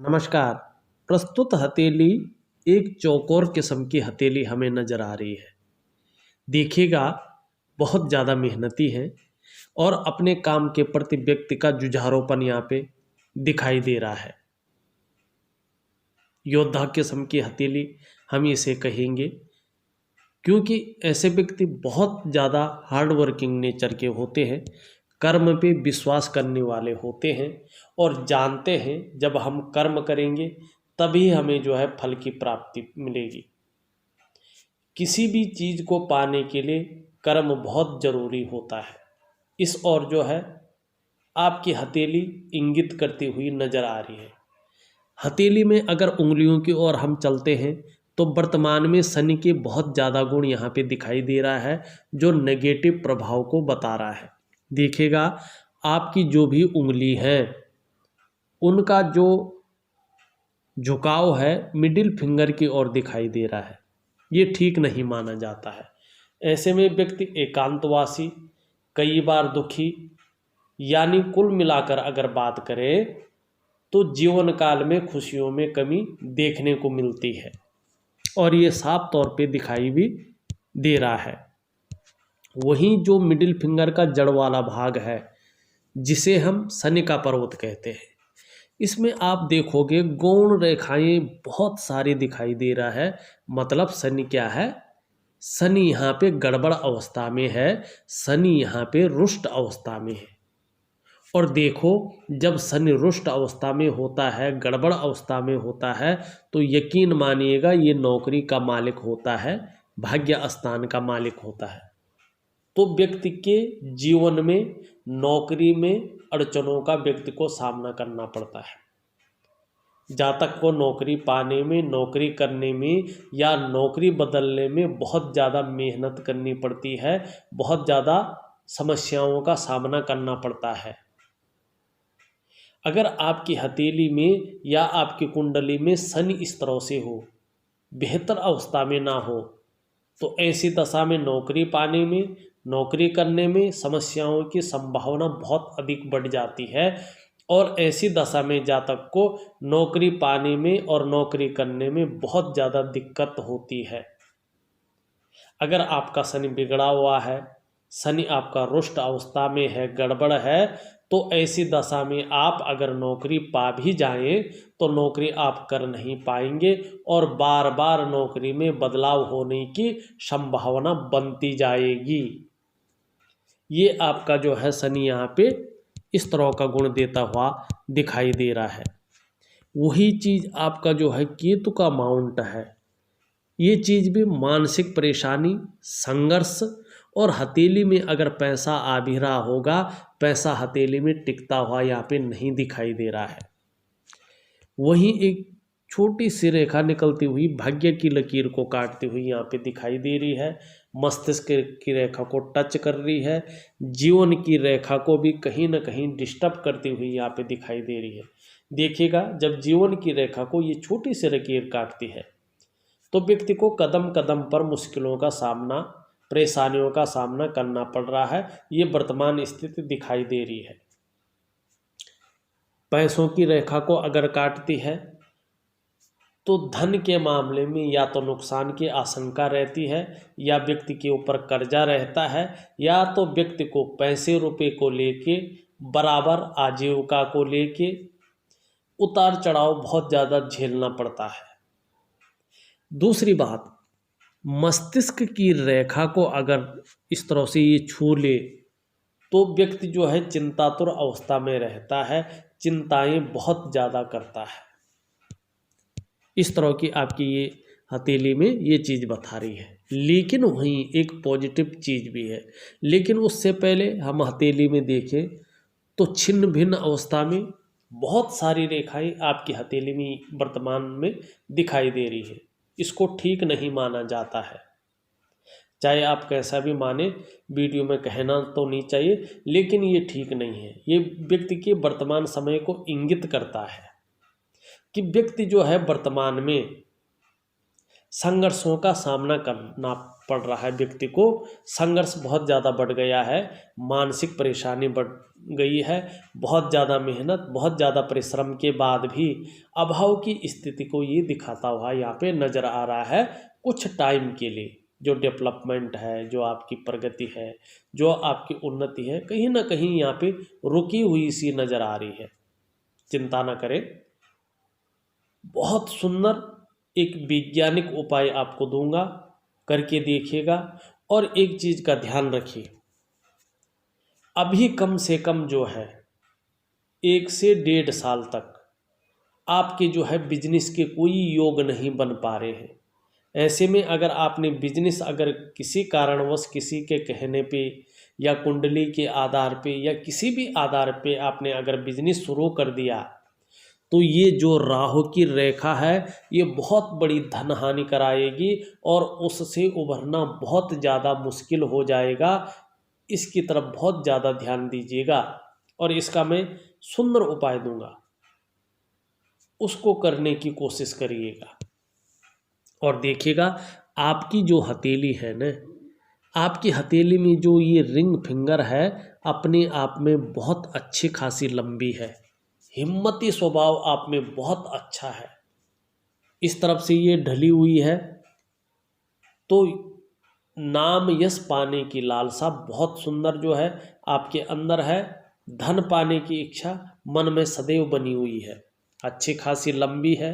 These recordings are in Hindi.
नमस्कार। प्रस्तुत हथेली एक चौकोर किस्म की हथेली हमें नज़र आ रही है। देखिएगा, बहुत ज़्यादा मेहनती है और अपने काम के प्रति व्यक्ति का जुझारूपन यहाँ पे दिखाई दे रहा है। योद्धा किस्म की हथेली हम इसे कहेंगे, क्योंकि ऐसे व्यक्ति बहुत ज़्यादा हार्ड वर्किंग नेचर के होते हैं, कर्म पे विश्वास करने वाले होते हैं और जानते हैं जब हम कर्म करेंगे तभी हमें जो है फल की प्राप्ति मिलेगी। किसी भी चीज़ को पाने के लिए कर्म बहुत ज़रूरी होता है। इस ओर जो है आपकी हथेली इंगित करती हुई नज़र आ रही है। हथेली में अगर उंगलियों की ओर हम चलते हैं तो वर्तमान में शनि के बहुत ज़्यादा गुण यहाँ पे दिखाई दे रहा है, जो नेगेटिव प्रभाव को बता रहा है। देखिएगा, आपकी जो भी उंगली है उनका जो झुकाव है मिडिल फिंगर की ओर दिखाई दे रहा है। ये ठीक नहीं माना जाता है। ऐसे में व्यक्ति एकांतवासी, कई बार दुखी, यानी कुल मिलाकर अगर बात करें तो जीवन काल में खुशियों में कमी देखने को मिलती है और ये साफ तौर पे दिखाई भी दे रहा है। वहीं जो मिडिल फिंगर का जड़ वाला भाग है, जिसे हम शनि का पर्वत कहते हैं, इसमें आप देखोगे गौण रेखाएं बहुत सारी दिखाई दे रहा है। मतलब शनि क्या है? शनि यहाँ पे गड़बड़ अवस्था में है, शनि यहाँ पे रुष्ट अवस्था में है। और देखो, जब शनि रुष्ट अवस्था में होता है, गड़बड़ अवस्था में होता है, तो यकीन मानिएगा ये नौकरी का मालिक होता है, भाग्य स्थान का मालिक होता है। तो व्यक्ति के जीवन में नौकरी में अड़चनों का व्यक्ति को सामना करना पड़ता है। जातक को नौकरी पाने में, नौकरी करने में या नौकरी बदलने में बहुत ज़्यादा मेहनत करनी पड़ती है, बहुत ज़्यादा समस्याओं का सामना करना पड़ता है। अगर आपकी हथेली में या आपकी कुंडली में शनि इस तरह से हो, बेहतर अवस्था में ना हो, तो ऐसी दशा में नौकरी पाने में, नौकरी करने में समस्याओं की संभावना बहुत अधिक बढ़ जाती है और ऐसी दशा में जातक को नौकरी पाने में और नौकरी करने में बहुत ज़्यादा दिक्कत होती है। अगर आपका शनि बिगड़ा हुआ है, शनि आपका रुष्ट अवस्था में है, गड़बड़ है, तो ऐसी दशा में आप अगर नौकरी पा भी जाएं तो नौकरी आप कर नहीं पाएंगे और बार बार नौकरी में बदलाव होने की संभावना बनती जाएगी। ये आपका जो है शनि यहाँ पे इस तरह का गुण देता हुआ दिखाई दे रहा है। वही चीज़ आपका जो है केतु का माउंट है। ये चीज़ भी मानसिक परेशानी, संघर्ष और हथेली में अगर पैसा आ भी रहा होगा, पैसा हथेली में टिकता हुआ यहाँ पे नहीं दिखाई दे रहा है। वहीं एक छोटी सी रेखा निकलती हुई भाग्य की लकीर को काटती हुई यहाँ पे दिखाई दे रही है। मस्तिष्क की रेखा को टच कर रही है, जीवन की रेखा को भी कहीं ना कहीं डिस्टर्ब करती हुई यहाँ पे दिखाई दे रही है। देखिएगा, जब जीवन की रेखा को ये छोटी सी लकीर काटती है तो व्यक्ति को कदम कदम पर मुश्किलों का सामना, परेशानियों का सामना करना पड़ रहा है। ये वर्तमान स्थिति दिखाई दे रही है। पैसों की रेखा को अगर काटती है तो धन के मामले में या तो नुकसान की आशंका रहती है, या व्यक्ति के ऊपर कर्जा रहता है, या तो व्यक्ति को पैसे रुपए को लेके, बराबर आजीविका को लेके उतार चढ़ाव बहुत ज़्यादा झेलना पड़ता है। दूसरी बात, मस्तिष्क की रेखा को अगर इस तरह से ये छू ले तो व्यक्ति जो है चिंतातुर अवस्था में रहता है, चिंताएं बहुत ज़्यादा करता है। इस तरह की आपकी ये हथेली में ये चीज़ बता रही है। लेकिन वहीं एक पॉजिटिव चीज़ भी है। लेकिन उससे पहले हम हथेली में देखें तो छिन्न भिन्न अवस्था में बहुत सारी रेखाएं आपकी हथेली में वर्तमान में दिखाई दे रही है। इसको ठीक नहीं माना जाता है। चाहे आप कैसा भी माने, वीडियो में कहना तो नहीं चाहिए, लेकिन ये ठीक नहीं है। ये व्यक्ति के वर्तमान समय को इंगित करता है कि व्यक्ति जो है वर्तमान में संघर्षों का सामना करना पड़ रहा है व्यक्ति को। संघर्ष बहुत ज़्यादा बढ़ गया है, मानसिक परेशानी बढ़ गई है। बहुत ज़्यादा मेहनत, बहुत ज़्यादा परिश्रम के बाद भी अभाव की स्थिति को ये दिखाता हुआ यहाँ पे नज़र आ रहा है। कुछ टाइम के लिए जो डेवलपमेंट है, जो आपकी प्रगति है, जो आपकी उन्नति है, कहीं ना कहीं यहाँ पे रुकी हुई सी नज़र आ रही है। चिंता न करें, बहुत सुंदर एक वैज्ञानिक उपाय आपको दूंगा, करके देखिएगा। और एक चीज़ का ध्यान रखिए, अभी कम से कम जो है 1 से 1.5 साल तक आपके जो है बिजनेस के कोई योग नहीं बन पा रहे हैं। ऐसे में अगर आपने बिजनेस अगर किसी कारणवश किसी के कहने पे या कुंडली के आधार पे या किसी भी आधार पे आपने अगर बिजनेस शुरू कर दिया, तो ये जो राहु की रेखा है ये बहुत बड़ी धन हानि कराएगी और उससे उभरना बहुत ज़्यादा मुश्किल हो जाएगा। इसकी तरफ बहुत ज़्यादा ध्यान दीजिएगा और इसका मैं सुंदर उपाय दूंगा, उसको करने की कोशिश करिएगा। और देखिएगा, आपकी जो हथेली है ना, आपकी हथेली में जो ये रिंग फिंगर है अपने आप में बहुत अच्छी खासी लंबी है। हिम्मती स्वभाव आप में बहुत अच्छा है। इस तरफ से ये ढली हुई है, तो नाम यश पाने की लालसा बहुत सुंदर जो है आपके अंदर है। धन पाने की इच्छा मन में सदैव बनी हुई है, अच्छी खासी लंबी है।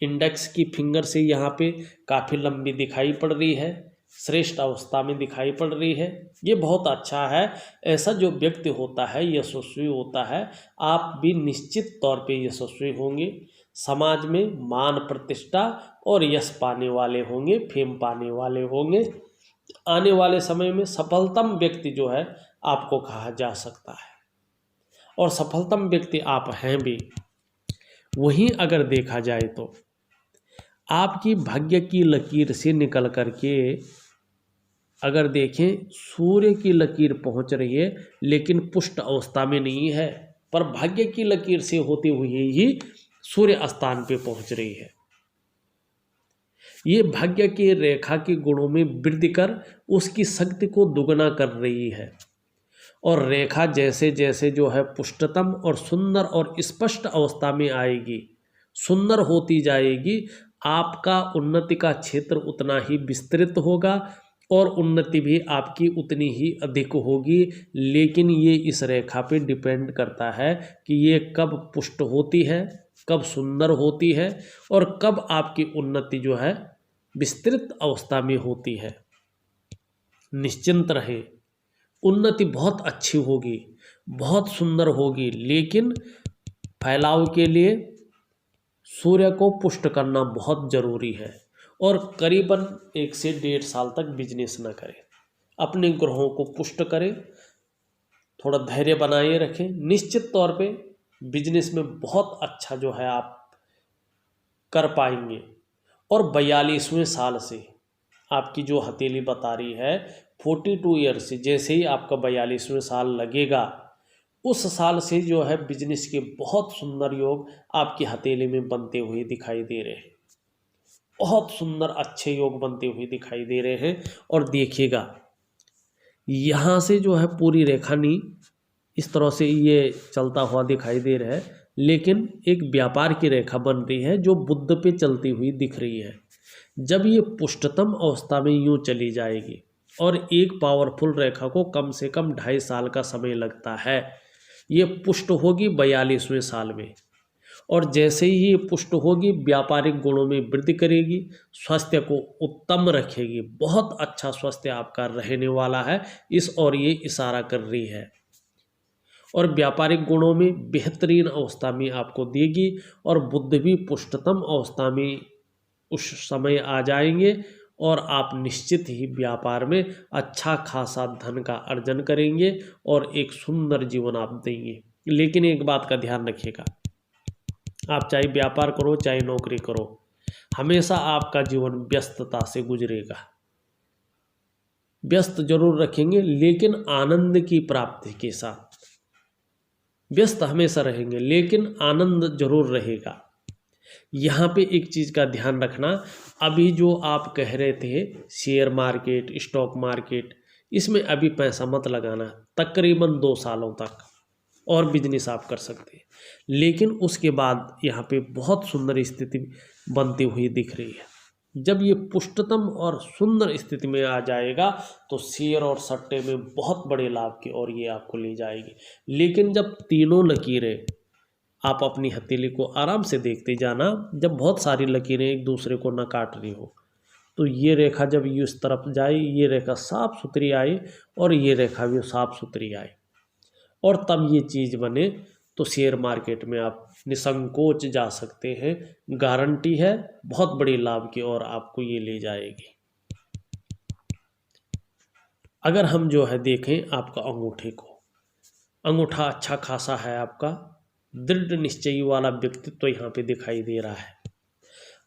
इंडेक्स की फिंगर से यहाँ पे काफ़ी लंबी दिखाई पड़ रही है, श्रेष्ठ अवस्था में दिखाई पड़ रही है। ये बहुत अच्छा है। ऐसा जो व्यक्ति होता है यशस्वी होता है, आप भी निश्चित तौर पे यशस्वी होंगे, समाज में मान प्रतिष्ठा और यश पाने वाले होंगे, फेम पाने वाले होंगे। आने वाले समय में सफलतम व्यक्ति जो है आपको कहा जा सकता है, और सफलतम व्यक्ति आप हैं भी। वहीं अगर देखा जाए तो आपकी भाग्य की लकीर से निकल करके अगर देखें, सूर्य की लकीर पहुंच रही है लेकिन पुष्ट अवस्था में नहीं है, पर भाग्य की लकीर से होते हुए ही सूर्य स्थान पे पहुंच रही है। ये भाग्य की रेखा के गुणों में वृद्धि कर उसकी शक्ति को दुगना कर रही है। और रेखा जैसे जैसे जो है पुष्टतम और सुंदर और स्पष्ट अवस्था में आएगी, सुंदर होती जाएगी, आपका उन्नति का क्षेत्र उतना ही विस्तृत होगा और उन्नति भी आपकी उतनी ही अधिक होगी। लेकिन ये इस रेखा पे डिपेंड करता है कि ये कब पुष्ट होती है, कब सुंदर होती है और कब आपकी उन्नति जो है विस्तृत अवस्था में होती है। निश्चिंत रहे, उन्नति बहुत अच्छी होगी, बहुत सुंदर होगी, लेकिन फैलाव के लिए सूर्य को पुष्ट करना बहुत ज़रूरी है। और करीबन 1 से 1.5 साल तक बिजनेस न करें, अपने ग्रहों को पुष्ट करें, थोड़ा धैर्य बनाए रखें। निश्चित तौर पे बिजनेस में बहुत अच्छा जो है आप कर पाएंगे। और 42वें साल से आपकी जो हथेली बता रही है 42 ईयर से, जैसे ही आपका 42वें साल लगेगा उस साल से जो है बिजनेस के बहुत सुंदर योग आपकी हथेली में बनते हुए दिखाई दे रहे हैं। बहुत सुंदर अच्छे योग बनते हुए दिखाई दे रहे हैं। और देखिएगा, यहाँ से जो है पूरी रेखा नहीं इस तरह से ये चलता हुआ दिखाई दे रहा है, लेकिन एक व्यापार की रेखा बन रही है जो बुध पे चलती हुई दिख रही है। जब ये पुष्टतम अवस्था में यूँ चली जाएगी, और एक पावरफुल रेखा को कम से कम 2.5 साल का समय लगता है, ये पुष्ट होगी 42वें साल में। और जैसे ही ये पुष्ट होगी व्यापारिक गुणों में वृद्धि करेगी, स्वास्थ्य को उत्तम रखेगी, बहुत अच्छा स्वास्थ्य आपका रहने वाला है, इस और ये इशारा कर रही है। और व्यापारिक गुणों में बेहतरीन अवस्था में आपको देगी। और बुध भी पुष्टतम अवस्था में उस समय आ जाएंगे और आप निश्चित ही व्यापार में अच्छा खासा धन का अर्जन करेंगे और एक सुंदर जीवन आप देंगे। लेकिन एक बात का ध्यान रखिएगा, आप चाहे व्यापार करो चाहे नौकरी करो, हमेशा आपका जीवन व्यस्तता से गुजरेगा। व्यस्त जरूर रखेंगे लेकिन आनंद की प्राप्ति के साथ। व्यस्त हमेशा रहेंगे लेकिन आनंद जरूर रहेगा। यहाँ पे एक चीज़ का ध्यान रखना, अभी जो आप कह रहे थे शेयर मार्केट, स्टॉक मार्केट, इसमें अभी पैसा मत लगाना तकरीबन 2 सालों तक, और बिजनेस आप कर सकते हैं। लेकिन उसके बाद यहाँ पे बहुत सुंदर स्थिति बनती हुई दिख रही है। जब ये पुष्टतम और सुंदर स्थिति में आ जाएगा तो शेयर और सट्टे में बहुत बड़े लाभ की ओर ये आपको ले जाएगी। लेकिन जब तीनों लकीरें, आप अपनी हथेली को आराम से देखते जाना, जब बहुत सारी लकीरें एक दूसरे को न काट रही हो, तो ये रेखा जब ये इस तरफ जाए, ये रेखा साफ सुथरी आई और ये रेखा भी साफ सुथरी आई, और तब ये चीज़ बने, तो शेयर मार्केट में आप निसंकोच जा सकते हैं। गारंटी है, बहुत बड़ी लाभ की ओर आपको ये ले जाएगी। अगर हम जो है देखें आपका अंगूठे को, अंगूठा अच्छा खासा है आपका, दृढ़ निश्चयी वाला व्यक्तित्व यहाँ पे दिखाई दे रहा है।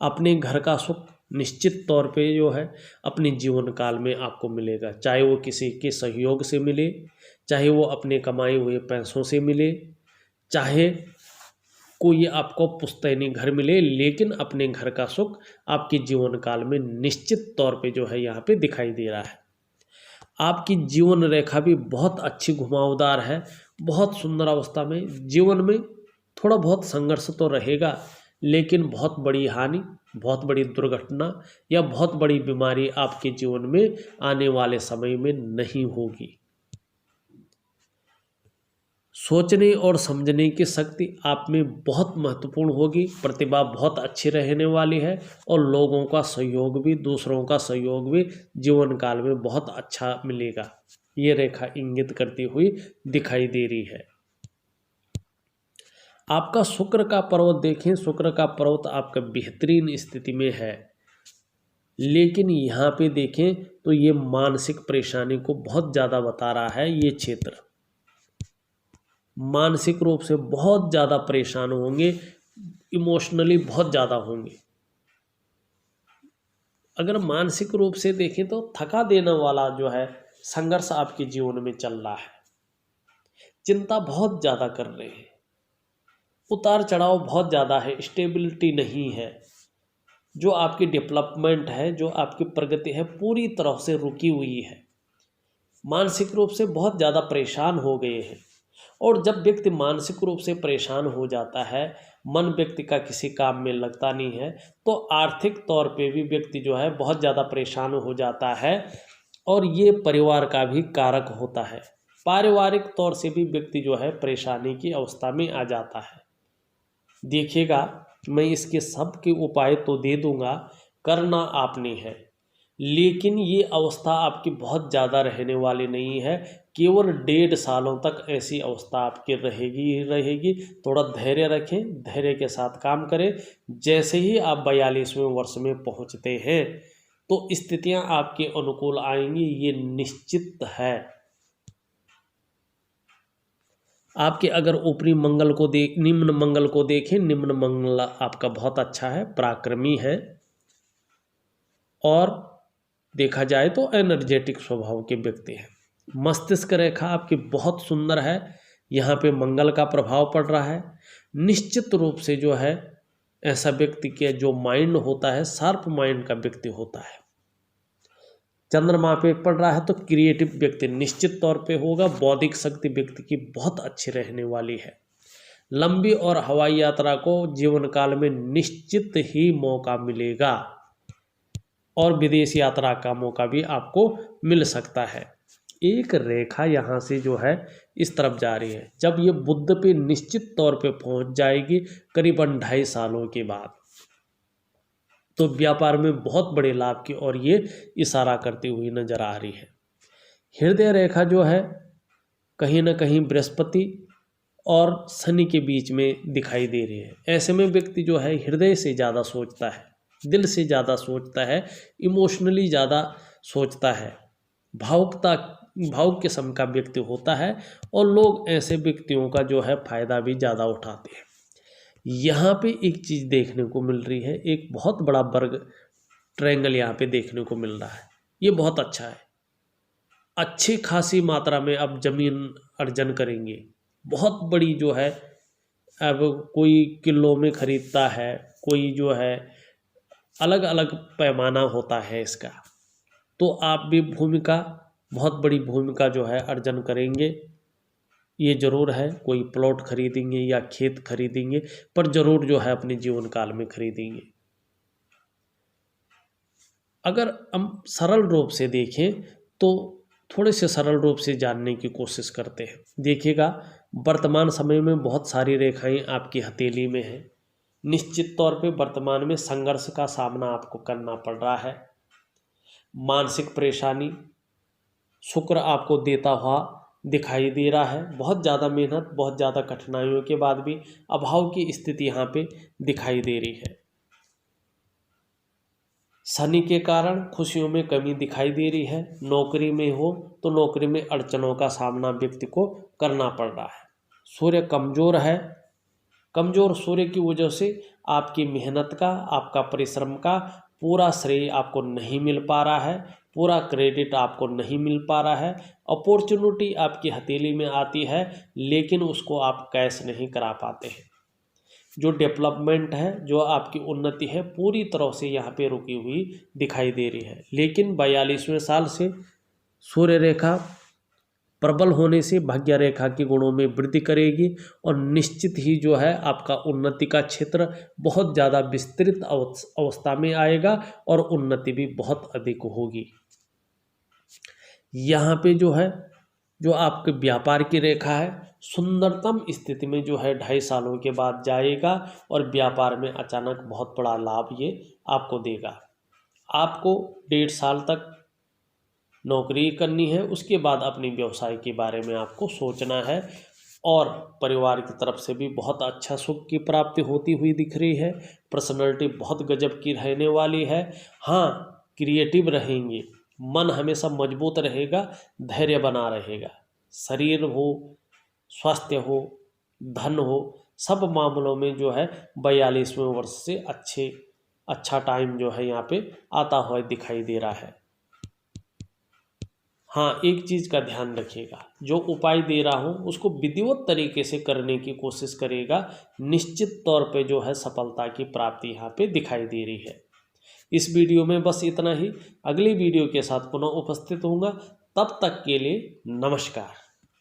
अपने घर का सुख निश्चित तौर पे जो है अपने जीवन काल में आपको मिलेगा, चाहे वो किसी के सहयोग से मिले, चाहे वो अपने कमाए हुए पैसों से मिले, चाहे कोई आपको पुश्तैनी घर मिले, लेकिन अपने घर का सुख आपके जीवन काल में निश्चित तौर पे जो है यहाँ पे दिखाई दे रहा है। आपकी जीवन रेखा भी बहुत अच्छी घुमावदार है, बहुत सुंदर अवस्था में। जीवन में थोड़ा बहुत संघर्ष तो रहेगा, लेकिन बहुत बड़ी हानि, बहुत बड़ी दुर्घटना या बहुत बड़ी बीमारी आपके जीवन में आने वाले समय में नहीं होगी। सोचने और समझने की शक्ति आप में बहुत महत्वपूर्ण होगी, प्रतिभा बहुत अच्छी रहने वाली है, और लोगों का सहयोग भी, दूसरों का सहयोग भी जीवन काल में बहुत अच्छा मिलेगा, ये रेखा इंगित करती हुई दिखाई दे रही है। आपका शुक्र का पर्वत देखें, शुक्र का पर्वत आपका बेहतरीन स्थिति में है, लेकिन यहाँ पे देखें तो ये मानसिक परेशानी को बहुत ज़्यादा बता रहा है। ये क्षेत्र मानसिक रूप से बहुत ज़्यादा परेशान होंगे, इमोशनली बहुत ज़्यादा होंगे। अगर मानसिक रूप से देखें तो थका देने वाला जो है संघर्ष आपके जीवन में चल रहा है, चिंता बहुत ज़्यादा कर रहे हैं, उतार चढ़ाव बहुत ज़्यादा है, स्टेबिलिटी नहीं है, जो आपकी डेवलपमेंट है, जो आपकी प्रगति है, पूरी तरह से रुकी हुई है। मानसिक रूप से बहुत ज़्यादा परेशान हो गए हैं, और जब व्यक्ति मानसिक रूप से परेशान हो जाता है, मन व्यक्ति का किसी काम में लगता नहीं है, तो आर्थिक तौर पे भी व्यक्ति जो है बहुत ज़्यादा परेशान हो जाता है, और ये परिवार का भी कारक होता है। पारिवारिक तौर से भी व्यक्ति जो है परेशानी की अवस्था में आ जाता है। देखिएगा, मैं इसके सब के उपाय तो दे दूंगा, करना आपने है, लेकिन ये अवस्था आपकी बहुत ज़्यादा रहने वाली नहीं है। केवल 1.5 सालों तक ऐसी अवस्था आपकी रहेगी ही रहेगी। थोड़ा धैर्य रखें, धैर्य के साथ काम करें। जैसे ही आप 42वें वर्ष में पहुंचते हैं तो स्थितियां आपके अनुकूल आएंगी, ये निश्चित है। आपके अगर ऊपरी मंगल को निम्न मंगल को देखें, निम्न मंगल आपका बहुत अच्छा है, पराक्रमी है, और देखा जाए तो एनर्जेटिक स्वभाव के व्यक्ति हैं। मस्तिष्क रेखा आपकी बहुत सुंदर है, यहाँ पे मंगल का प्रभाव पड़ रहा है। निश्चित रूप से जो है ऐसा व्यक्ति के जो माइंड होता है, शार्प माइंड का व्यक्ति होता है। चंद्रमा पे पड़ रहा है तो क्रिएटिव व्यक्ति निश्चित तौर पे होगा। बौद्धिक शक्ति व्यक्ति की बहुत अच्छी रहने वाली है। लंबी और हवाई यात्रा को जीवन काल में निश्चित ही मौका मिलेगा, और विदेश यात्रा का मौका भी आपको मिल सकता है। एक रेखा यहाँ से जो है इस तरफ जा रही है, जब ये बुध पे निश्चित तौर पे पहुँच जाएगी करीबन 2.5 सालों के बाद, तो व्यापार में बहुत बड़े लाभ की और ये इशारा करती हुई नजर आ रही है। हृदय रेखा जो है कहीं ना कहीं बृहस्पति और शनि के बीच में दिखाई दे रही है। ऐसे में व्यक्ति जो है हृदय से ज़्यादा सोचता है, दिल से ज़्यादा सोचता है, इमोशनली ज़्यादा सोचता है, भावुक किस्म का व्यक्ति होता है, और लोग ऐसे व्यक्तियों का जो है फायदा भी ज़्यादा उठाते हैं। यहाँ पे एक चीज़ देखने को मिल रही है, एक बहुत बड़ा वर्ग ट्रायंगल यहाँ पे देखने को मिल रहा है। ये बहुत अच्छा है, अच्छी खासी मात्रा में अब जमीन अर्जन करेंगे। बहुत बड़ी जो है, अब कोई किलो में खरीदता है, कोई जो है अलग अलग पैमाना होता है इसका, तो आप भी भूमिका, बहुत बड़ी भूमिका जो है अर्जन करेंगे। ये ज़रूर है, कोई प्लॉट खरीदेंगे या खेत खरीदेंगे, पर ज़रूर जो है अपने जीवन काल में खरीदेंगे। अगर हम सरल रूप से देखें तो थोड़े से सरल रूप से जानने की कोशिश करते हैं। देखिएगा, वर्तमान समय में बहुत सारी रेखाएं आपकी हथेली में हैं। निश्चित तौर पे वर्तमान में संघर्ष का सामना आपको करना पड़ रहा है। मानसिक परेशानी शुक्र आपको देता हुआ दिखाई दे रहा है। बहुत ज़्यादा मेहनत, बहुत ज़्यादा कठिनाइयों के बाद भी अभाव की स्थिति यहाँ पे दिखाई दे रही है। शनि के कारण खुशियों में कमी दिखाई दे रही है। नौकरी में हो तो नौकरी में अड़चनों का सामना व्यक्ति को करना पड़ रहा है। सूर्य कमज़ोर है। कमज़ोर सूर्य की वजह से आपकी मेहनत का, आपका परिश्रम का पूरा श्रेय आपको नहीं मिल पा रहा है, पूरा क्रेडिट आपको नहीं मिल पा रहा है। अपॉर्चुनिटी आपकी हथेली में आती है लेकिन उसको आप कैश नहीं करा पाते हैं। जो डेवलपमेंट है, जो आपकी उन्नति है, पूरी तरह से यहाँ पे रुकी हुई दिखाई दे रही है। लेकिन 42वें साल से सूर्य रेखा प्रबल होने से भाग्य रेखा के गुणों में वृद्धि करेगी और निश्चित ही जो है आपका उन्नति का क्षेत्र बहुत ज़्यादा विस्तृत अवस्था में आएगा और उन्नति भी बहुत अधिक होगी। यहाँ पे जो है, जो आपके व्यापार की रेखा है, सुंदरतम स्थिति में जो है 2.5 सालों के बाद जाएगा और व्यापार में अचानक बहुत बड़ा लाभ ये आपको देगा। आपको 1.5 साल तक नौकरी करनी है, उसके बाद अपने व्यवसाय के बारे में आपको सोचना है और परिवार की तरफ से भी बहुत अच्छा सुख की प्राप्ति होती हुई दिख रही है। पर्सनैलिटी बहुत गजब की रहने वाली है। हाँ, क्रिएटिव रहेंगे, मन हमेशा मजबूत रहेगा, धैर्य बना रहेगा। शरीर हो, स्वास्थ्य हो, धन हो, सब मामलों में जो है 42वें वर्ष से अच्छा टाइम जो है यहाँ पे आता हुआ दिखाई दे रहा है। हाँ, एक चीज़ का ध्यान रखिएगा, जो उपाय दे रहा हूँ उसको विधिवत तरीके से करने की कोशिश करेगा। निश्चित तौर पे जो है सफलता की प्राप्ति यहाँ पे दिखाई दे रही है। इस वीडियो में बस इतना ही। अगली वीडियो के साथ पुनः उपस्थित होऊंगा। तब तक के लिए नमस्कार।